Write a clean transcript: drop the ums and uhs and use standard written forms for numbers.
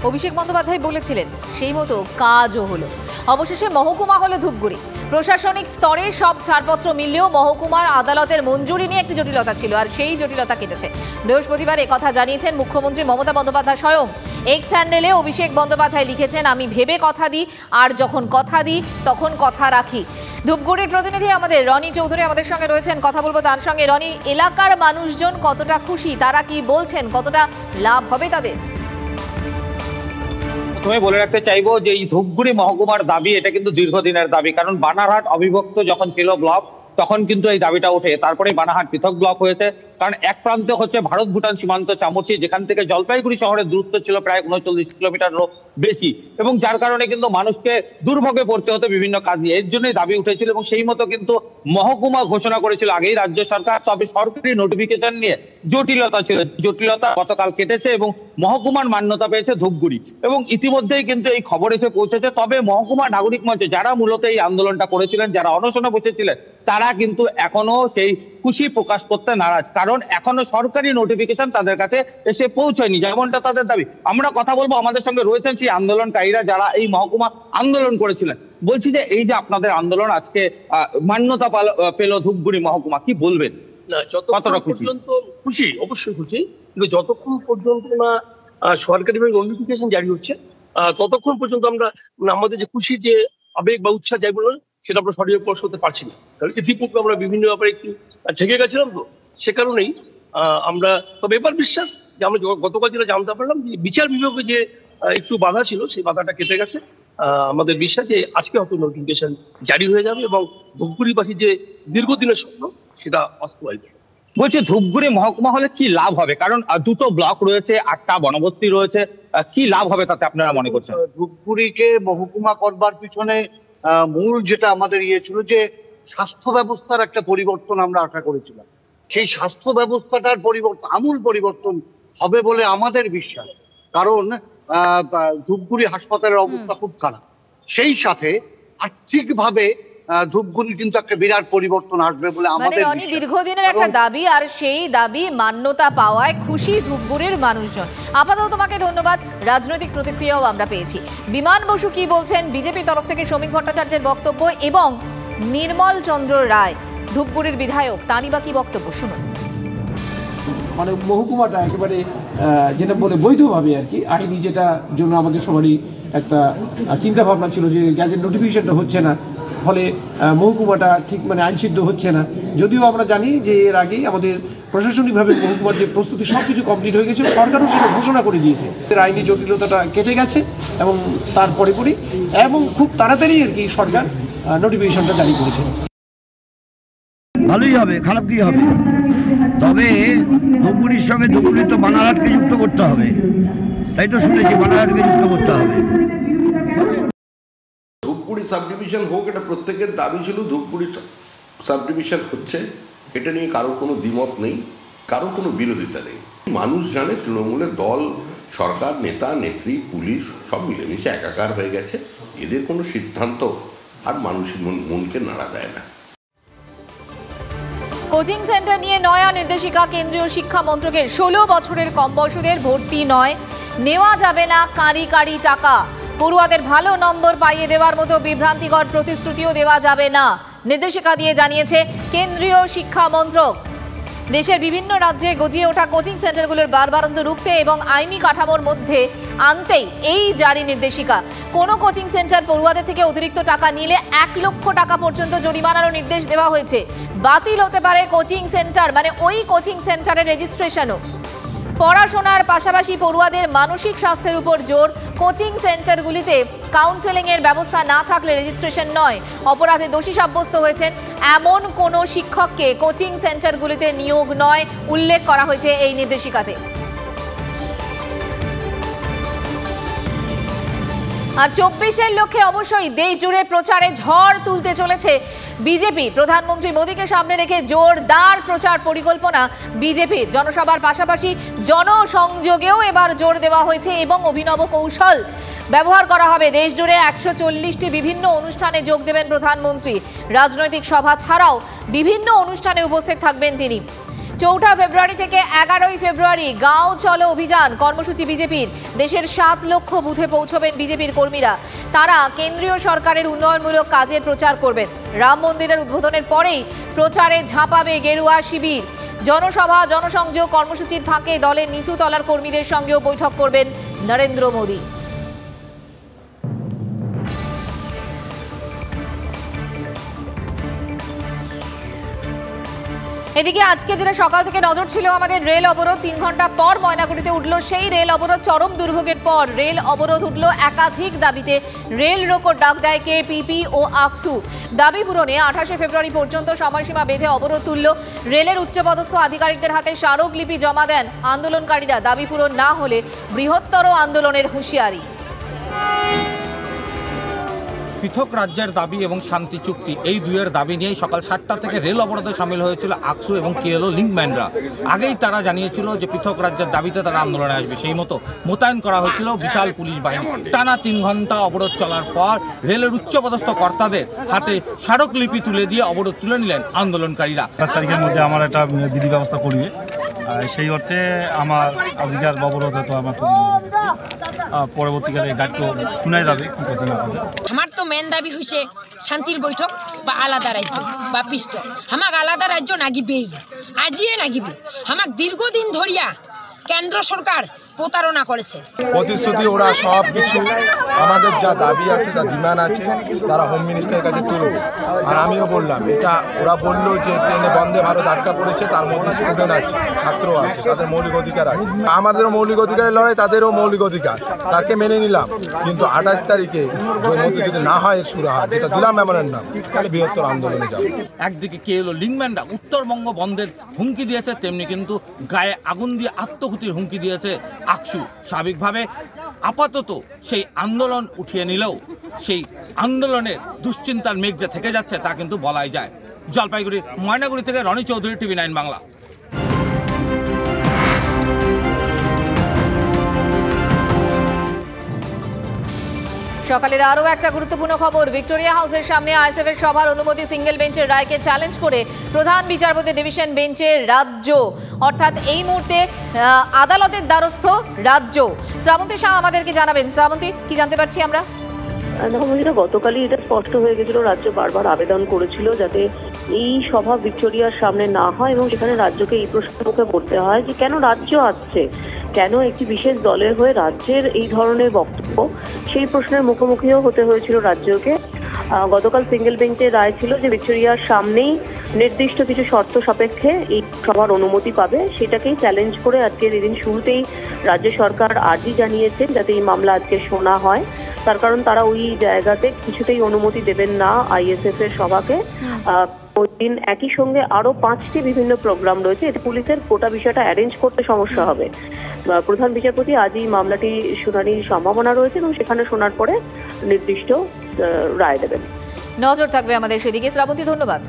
অভিষেক বন্দ্যোপাধ্যায় বলেছিলেন সেই মতো কাজও হলো। অবশেষে মহকুমা হলো ধূপগুড়ি। প্রশাসনিক স্তরে সব ছাড়পত্র মিললেও মহকুমার আদালতের মঞ্জুরি নিয়ে একটি জটিলতা ছিল, আর সেই জটিলতা কেটেছে। বৃহস্পতিবার একথা জানিয়েছেন মুখ্যমন্ত্রী মমতা বন্দ্যোপাধ্যায় স্বয়ং। এক্স হ্যান্ডেলে অভিষেক বন্দ্যোপাধ্যায় লিখেছেন, আমি ভেবে কথা দিই, আর যখন কথা দিই তখন কথা রাখি। ধূপগুড়ির প্রতিনিধি আমাদের রনি চৌধুরী আমাদের সঙ্গে রয়েছেন, কথা বলবো তার সঙ্গে। রনি, এলাকার মানুষজন কতটা খুশি, তারা কি বলছেন, কতটা লাভ হবে তাদের? প্রথমে বলে রাখতে চাইবো যে এই ধূপগুড়ি মহকুমার দাবি এটা কিন্তু দীর্ঘদিনের দাবি, কারণ বানারহাট অবিভক্ত যখন ছিল ব্লক তখন কিন্তু এই দাবিটা ওঠে, তারপরে বানারহাট পৃথক ব্লক হয়েছে। কারণ এক প্রান্তে হচ্ছে ভারত ভুটান সীমান্ত চামচি, যেখান থেকে জলপাইগুড়ি শহরের দূরত্ব ছিল প্রায় 39 কিলোমিটারও বেশি, এবং যার কারণে কিন্তু মানুষকে দুর্ভোগে পড়তে হতো বিভিন্ন কাজ নিয়ে। এর জন্যই দাবি উঠেছিল এবং সেই মতো কিন্তু মহকুমা ঘোষণা করেছিল আগেই রাজ্য সরকার। তবে সরকারি নোটিফিকেশন নিয়ে জটিলতা ছিল, জটিলতা গতকাল কেটেছে এবং মহকুমার মান্যতা পেয়েছে ধূপগুড়ি। এবং ইতিমধ্যেই কিন্তু এই খবর এসে পৌঁছেছে। তবে মহকুমা নাগরিক মঞ্চে যারা মূলত এই আন্দোলনটা করেছিলেন, যারা অনশনে বসেছিলেন, তারা কিন্তু এখনো সেই খুশি প্রকাশ করতে নারাজ, কারণ এখনো সরকারি নোটিফিকেশন তাদের কাছে এসে পৌঁছয়নি, যেমনটা তাদের দাবি। আমরা কথা বলবো, আমাদের সঙ্গে রয়েছেন সেই আন্দোলনকারীরা যারা এই মহকুমা আন্দোলন করেছিলেন। বলছি যে এই যে আপনাদের আন্দোলন আজকে মান্যতা পেল ধূপগুড়ি মহকুমা, কি বলবেন? কতটা খুশি? অবশ্যই খুশি, কিন্তু যতক্ষণ পর্যন্ত না সরকারি নোটিফিকেশন জারি হচ্ছে ততক্ষণ পর্যন্ত আমরা আমাদের যে খুশি যে আবেগ বা উৎসাহ যাই বলুন সেটা আমরা সঠিক প্রকাশ করতে পারছি না। কারণ ইতিপূর্বে আমরা বিভিন্ন ব্যাপারে একটু ঠেকে গেছিলাম, তো সে কারণেই আমরা, তবে এবার বিশ্বাস যে আমরা গতকাল যেটা জানতে পারলাম যে বিচার বিভাগে যে একটু বাধা ছিল সেই বাধাটা কেটে গেছে। আমাদের বিশ্বাস যে আজকে হয়তো নোটিফিকেশন জারি হয়ে যাবে এবং ধূপগুড়িবাসীর যে দীর্ঘদিনের স্বপ্ন সেটা বাস্তবায়িত হবে। বলছি ধূপগুড়ি মহকুমা হলে কি লাভ হবে? কারণ দুটো ব্লক রয়েছে, 8টা বনবস্তি রয়েছে, কি লাভ হবে তাতে আপনারা মনে করছেন? ধূপগুড়িকে মহকুমা করবার পিছনে মূল যেটা আমাদের ছিল যে স্বাস্থ্য ব্যবস্থার একটা পরিবর্তন আমরা আশা করেছিলাম। সেই স্বাস্থ্য ব্যবস্থাটার পরিবর্তন, আমূল পরিবর্তন হবে বলে আমাদের বিশ্বাস। কারণ ধূপগুড়ি হাসপাতালের অবস্থা খুব খারাপ, সেই সাথে আর্থিকভাবে ধূপগুড়ি কিন্তু একটা বিরাট পরিবর্তন আসবে বলে আমাদের বিশ্বাস। দীর্ঘদিনের একটা দাবি, আর সেই দাবি মান্যতা পাওয়ায় খুশি ধূপগুড়ির মানুষজন। আপাতত তোমাকে ধন্যবাদ। রাজনৈতিক প্রতিক্রিয়াও আমরা পেয়েছি। বিমান বসু কি বলছেন, বিজেপি তরফ থেকে শ্রমিক ভট্টাচার্যের বক্তব্য, এবং নির্মল চন্দ্র রায় ধূপগুড়ির বিধায়ক, তাঁরই বা কি বক্তব্য শুনুন। মানে মহকুমাটা একেবারে যেটা বলে বৈধভাবে আর কি, আইনি যেটা জন্য আমাদের সবারই একটা চিন্তা ভাবনা ছিল যে গ্যাজেট নোটিফিকেশনটা হচ্ছে না, ফলে মহকুমাটা ঠিক মানে আইনসিদ্ধ হচ্ছে না। যদিও আমরা জানি যে এর আগেই আমাদের প্রশাসনিকভাবে মহকুমার যে প্রস্তুতি সব কিছু কমপ্লিট হয়ে গেছে, সরকারও সেটা ঘোষণা করে দিয়েছে। আইনি জটিলতাটা কেটে গেছে এবং তারপরে এবং খুব তাড়াতাড়ি আর কি সরকার নোটিফিকেশনটা জারি করেছে। ভালোই হবে, খারাপ কি হবে? তবে ধূপগুড়ির সঙ্গে ধূপগুড়ি তো বানারহাটকে যুক্ত করতে হবে, তাই তো শুনেছি বানারহাটকে যুক্ত করতে হবে। ধূপগুড়ি সাবডিভিশন হোক, এটা প্রত্যেকের দাবি ছিল। ধূপগুড়ি সাবডিভিশন হচ্ছে, এটা নিয়ে কারোর কোনো দ্বিমত নেই, কারোর কোনো বিরোধিতা নেই। মানুষ জানে তৃণমূলের দল, সরকার, নেতা নেত্রী, পুলিশ সব মিলেমিশে একাকার হয়ে গেছে। এদের কোনো সিদ্ধান্ত আর মানুষের মনকে নাড়া দেয় না। কোচিং সেন্টার নিয়ে নয়া নির্দেশিকা কেন্দ্রীয় শিক্ষা মন্ত্রকের। 16 বছরের কম বয়সীদের ভর্তি নয়, নেওয়া যাবে না কারি কারি টাকা। পড়ুয়াদের ভালো নম্বর পাইয়ে দেওয়ার মতো বিভ্রান্তিকর প্রতিশ্রুতিও দেওয়া যাবে না, নির্দেশিকা দিয়ে জানিয়েছে কেন্দ্রীয় শিক্ষা মন্ত্রক। দেশের বিভিন্ন রাজ্যে গজিয়ে ওঠা কোচিং সেন্টারগুলোর বারবারন্ত রুখতে এবং আইনি কাঠামোর মধ্যে আনতেই এই জারি নির্দেশিকা। কোনো কোচিং সেন্টার পড়ুয়াদের থেকে অতিরিক্ত টাকা নিলে 1 লক্ষ টাকা পর্যন্ত জরিমানারও নির্দেশ দেওয়া হয়েছে। বাতিল হতে পারে কোচিং সেন্টার, মানে ওই কোচিং সেন্টারের রেজিস্ট্রেশনও। পড়াশোনার পাশাপাশি পড়ুয়াদের মানসিক স্বাস্থ্যের উপর জোর। কোচিং সেন্টারগুলিতে কাউন্সেলিংয়ের ব্যবস্থা না থাকলে রেজিস্ট্রেশন নয়। অপরাধে দোষী সাব্যস্ত হয়েছেন এমন কোনো শিক্ষককে কোচিং সেন্টারগুলিতে নিয়োগ নয়, উল্লেখ করা হয়েছে এই নির্দেশিকাতে। আর 24-এর লক্ষ্যে অবশ্যই দেশ জুড়ে প্রচারে ঝড় তুলতে চলেছে বিজেপি। প্রধানমন্ত্রী মোদীকে সামনে রেখে জোরদার প্রচার পরিকল্পনা বিজেপির। জনসভার পাশাপাশি জনসংযোগেও এবার জোর দেওয়া হয়েছে এবং অভিনব কৌশল ব্যবহার করা হবে। দেশ জুড়ে 140টি বিভিন্ন অনুষ্ঠানে যোগ দেবেন প্রধানমন্ত্রী। রাজনৈতিক সভা ছাড়াও বিভিন্ন অনুষ্ঠানে উপস্থিত থাকবেন তিনি। 4 ফেব্রুয়ারি থেকে 11 ফেব্রুয়ারি গাঁও চলো অভিযান কর্মসূচি বিজেপির। দেশের 7 লক্ষ বুথে পৌঁছবেন বিজেপির কর্মীরা। তারা কেন্দ্রীয় সরকারের উন্নয়নমূলক কাজের প্রচার করবেন। রাম মন্দিরের উদ্বোধনের পরেই প্রচারে ঝাঁপাবে গেরুয়া শিবির। জনসভা জনসংযোগ কর্মসূচির ফাঁকে দলের নিচু তলার কর্মীদের সঙ্গেও বৈঠক করবেন নরেন্দ্র মোদী। এদিকে আজকে যেটা সকাল থেকে নজর ছিল আমাদের রেল অবরোধ, 3 ঘন্টা পর ময়নাগুড়িতে উঠল সেই রেল অবরোধ। চরম দুর্ভোগের পর রেল অবরোধ উঠল একাধিক দাবিতে। রেল রোকোর ডাক দেয় কেপিপি ও আকসু। দাবি পূরণে 28 ফেব্রুয়ারি পর্যন্ত সময়সীমা বেঁধে অবরোধ তুলল। রেলের উচ্চপদস্থ আধিকারিকদের হাতে স্মারকলিপি জমা দেন আন্দোলনকারীরা। দাবি পূরণ না হলে বৃহত্তর আন্দোলনের হুঁশিয়ারি। পৃথক রাজ্যের দাবি এবং শান্তি চুক্তি, এই দুইয়ের দাবি নিয়েই সকাল 7টা থেকে রেল অবরোধে সামিল হয়েছিল আকসু এবং কেএলও লিঙ্কম্যানরা। আগেই তারা জানিয়েছিল যে পৃথক রাজ্যের দাবিতে তারা আন্দোলনে আসবে। সেই মতো মোতায়েন করা হয়েছিল বিশাল পুলিশ বাহিনী। টানা 3 ঘন্টা অবরোধ চলার পর রেলের উচ্চপদস্থ কর্তাদের হাতে স্মারকলিপি তুলে দিয়ে অবরোধ তুলে নিলেন আন্দোলনকারীরা। 5 তারিখের মধ্যে আমার একটা বিধি ব্যবস্থা করবে, সেই অর্থে আমার আজকের অবরোধ হয়তো আমার পরবর্তীকালে দায়িত্ব শোনাই যাবে কি করছে না করছে। আমার তো মেন দাবি হয়েছে শান্তির বৈঠক বা আলাদা রাজ্য বা পিষ্ট। আমাক আলাদা রাজ্য নাগিবেই, আজিয়ে নাগিবে। আমাক দীর্ঘদিন ধরিয়া কেন্দ্র সরকার প্রতারণা করেছে। প্রতিশ্রুতি ওরা সব কিছু আমাদের যা দাবি আছে, যা ডিমান্ড আছে, তারা হোম মিনিস্টারের কাছে তুলবে। আর আমিও বললাম, এটা ওরা বললো যে ট্রেনে বন্দে ভারত আটকা পড়েছে, তার মধ্যে স্টুডেন্ট আছে, ছাত্র আছে, তাদের মৌলিক অধিকার আছে। আমাদেরও মৌলিক অধিকারের লড়াই, তাদেরও মৌলিক অধিকার, তাকে মেনে নিলাম। কিন্তু 28 তারিখে মধ্যে যদি না হয় এর সুরা হয়, যেটা দিলাম মেমোরেন্ডাম, তাহলে বৃহত্তর আন্দোলনে যাবে। একদিকে কেএলও লিঙ্কম্যানরা উত্তরবঙ্গ বন্ধের হুমকি দিয়েছে, তেমনি কিন্তু গায়ে আগুন দিয়ে আত্মঘাতীর হুমকি দিয়েছে আকসু। স্বাভাবিকভাবে আপাতত সেই আন্দোলন উঠিয়ে নিলেও সেই আন্দোলনের দুশ্চিন্তার মেঘ যে থেকে যাচ্ছে তা কিন্তু বলাই যায়। জলপাইগুড়ি ময়নাগুড়ি থেকে রনি চৌধুরী, TV9 বাংলা। সকালের আরও একটা গুরুত্বপূর্ণ খবর। ভিক্টোরিয়া হাউসের সামনে আইএসএফ এর সভার অনুমতি সিঙ্গেল বেঞ্চের রায়কে চ্যালেঞ্জ করে প্রধান বিচারপতি ডিভিশন বেঞ্চের রাজ্য, অর্থাৎ এই মুহূর্তে আদালতের দ্বারস্থ রাজ্য। শ্রাবন্তী শাহ আমাদেরকে জানাবেন। শ্রাবন্তী, কি জানতে পারছি আমরা? মহিলা, গতকালই এটা স্পষ্ট হয়ে গেছিল, রাজ্য বারবার আবেদন করেছিল যাতে এই সভা ভিক্টোরিয়ার সামনে না হয় এবং সেখানে রাজ্যকে এই প্রশ্নের মুখে পড়তে হয় যে কেন রাজ্য আসছে, কেন একটি বিশেষ দলের হয়ে রাজ্যের এই ধরনের বক্তব্য। সেই প্রশ্নের মুখোমুখিও হতে হয়েছিল রাজ্যকে। গতকাল সিঙ্গেল বেঞ্চের রায় ছিল যে ভিক্টোরিয়ার সামনেই নির্দিষ্ট কিছু শর্ত সাপেক্ষে এই সভার অনুমতি পাবে। সেটাকেই চ্যালেঞ্জ করে আজকের এদিন শুরুতেই রাজ্য সরকার আর্জি জানিয়েছেন যাতে এই মামলা আজকে শোনা হয়। তার কারণ তারা ওই জায়গাতে কিছুতেই অনুমতি দেবেন না আইএসএফ এর সভাকে। ওই দিন একই সঙ্গে আরো 5টি বিভিন্ন প্রোগ্রাম রয়েছে, এতে পুলিশের গোটা বিষয়টা অ্যারেঞ্জ করতে সমস্যা হবে। প্রধান বিচারপতি আজই মামলাটি শুনানির সম্ভাবনা রয়েছে এবং সেখানে শোনার পরে নির্দিষ্ট রায় দেবেন। নজর থাকবে আমাদের সেদিকে। শ্রাবন্তী, ধন্যবাদ।